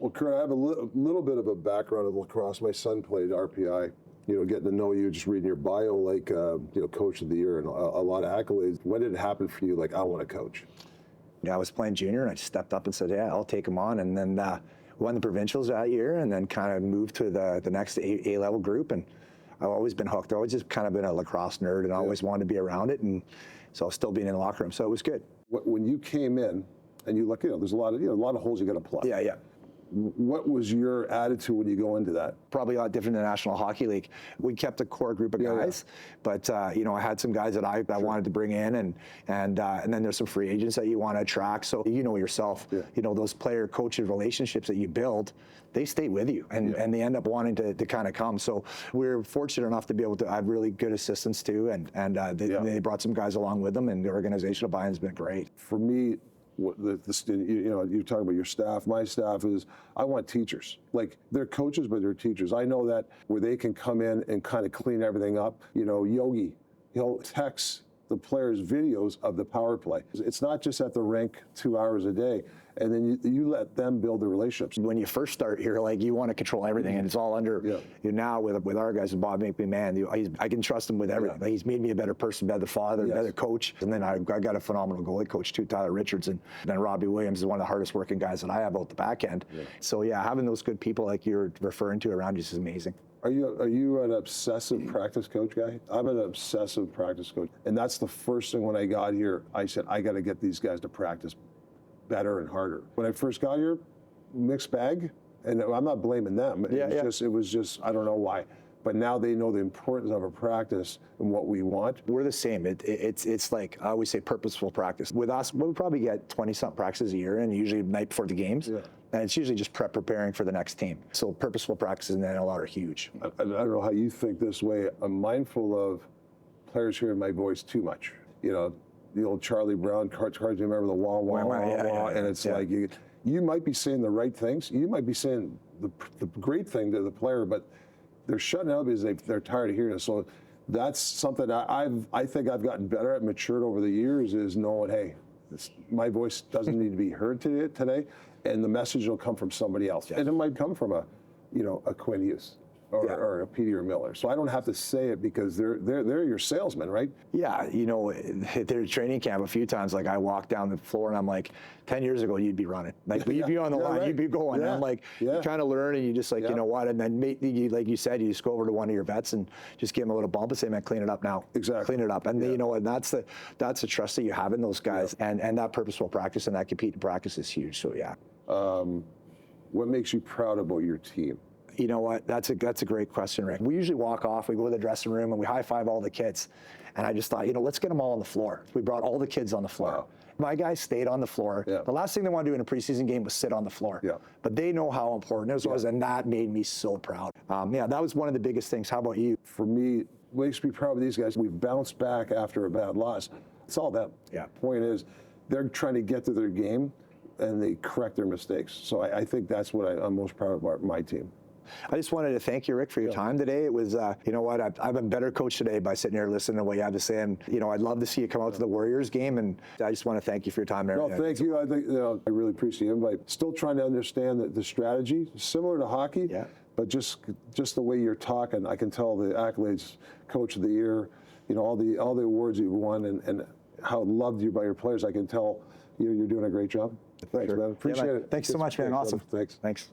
Well, Curt, I have a little bit of a background in lacrosse. My son played RPI. You know, getting to know you, just reading your bio, like, you know, coach of the year and a lot of accolades. When did it happen for you, like, I want to coach? Yeah, I was playing junior and I stepped up and said, yeah, I'll take him on. And then won the provincials that year and then kind of moved to the next A-level group. And I've always been hooked. I've always just kind of been a lacrosse nerd and always wanted to be around it. And so I was still being in the locker room. So it was good. When you came in and you look, you know, there's a lot of holes you got to plug. Yeah, yeah. What was your attitude when you go into that? Probably a lot different than the National Hockey League. We kept a core group of guys, but you know, I had some guys that I wanted to bring in, and then there's some free agents that you want to attract. So you know yourself, you know, those player-coach relationships that you build, they stay with you, and they end up wanting to kind of come. So we're fortunate enough to be able to have really good assistants too, and they brought some guys along with them, and the organizational buy-in's been great. For me, you know, you talk about your staff. My staff is, I want teachers. Like, they're coaches, but they're teachers. I know that where they can come in and kind of clean everything up. You know, Yogi, he'll text the players videos of the power play. It's not just at the rink 2 hours a day. And then you let them build the relationships. When you first start here, like, you want to control everything, and it's all under you. Now with our guys, with Bob McMahon, I can trust him with everything. Like, he's made me a better person, better father, better coach. And then I got a phenomenal goalie coach too, Tyler Richards, and then Robbie Williams is one of the hardest working guys that I have out the back end. So yeah, having those good people like you're referring to around you is amazing. Are you an obsessive practice coach guy? I'm an obsessive practice coach, and that's the first thing when I got here. I said I got to get these guys to practice better and harder. When I first got here, mixed bag, and I'm not blaming them. It was just I don't know why. But now they know the importance of a practice and what we want. We're the same. It's like I always say, purposeful practice. With us, we probably get 20-something practices a year, and usually the night before the games. And it's usually just preparing for the next team. So purposeful practices in the NLR are huge. I don't know how you think this way. I'm mindful of players hearing my voice too much. You know, the old Charlie Brown cards. You remember the wah wah wah, and it's like you might be saying the right things. You might be saying the great thing to the player, but they're shutting out because they're tired of hearing it. So that's something I think I've gotten better at, matured over the years, is knowing, hey, my voice doesn't need to be heard today, and the message will come from somebody else. And it might come from a Quinn Hughes or a Petey or Miller. So I don't have to say it because they're your salesmen, right? Yeah, you know, there's training camp a few times, like I walk down the floor and I'm like, 10 years ago you'd be running. Like you'd be on the line, you'd be going. And I'm like, you kind of learn and you just like, you know what, and then maybe, like you said, you just go over to one of your vets and just give them a little bump and say, man, clean it up now. Exactly. Clean it up. And you know, and that's the trust that you have in those guys. And that purposeful practice and that competing practice is huge. So yeah. What makes you proud about your team? You know what? That's a great question, Rick. We usually walk off, we go to the dressing room, and we high-five all the kids. And I just thought, you know, let's get them all on the floor. We brought all the kids on the floor. Wow. My guys stayed on the floor. The last thing they want to do in a preseason game was sit on the floor. But they know how important it was, and that made me so proud. Yeah, that was one of the biggest things. How about you? For me, what makes me proud of these guys, we've bounced back after a bad loss. It's all them. Point is, they're trying to get to their game, and they correct their mistakes. So I think that's what I'm most proud of about my team. I just wanted to thank you, Rick, for your time today. It was, you know what, I've been better coached today by sitting here listening to what you have to say. And, you know, I'd love to see you come out to the Warriors game. And I just want to thank you for your time. No, thank you. I think, I really appreciate the invite. Still trying to understand the strategy, similar to hockey, but just the way you're talking, I can tell the accolades, Coach of the Year, you know, all the awards you've won and how loved you by your players. I can tell you're doing a great job. Thanks, man. Appreciate it. Thanks so much, man. Awesome. Thanks.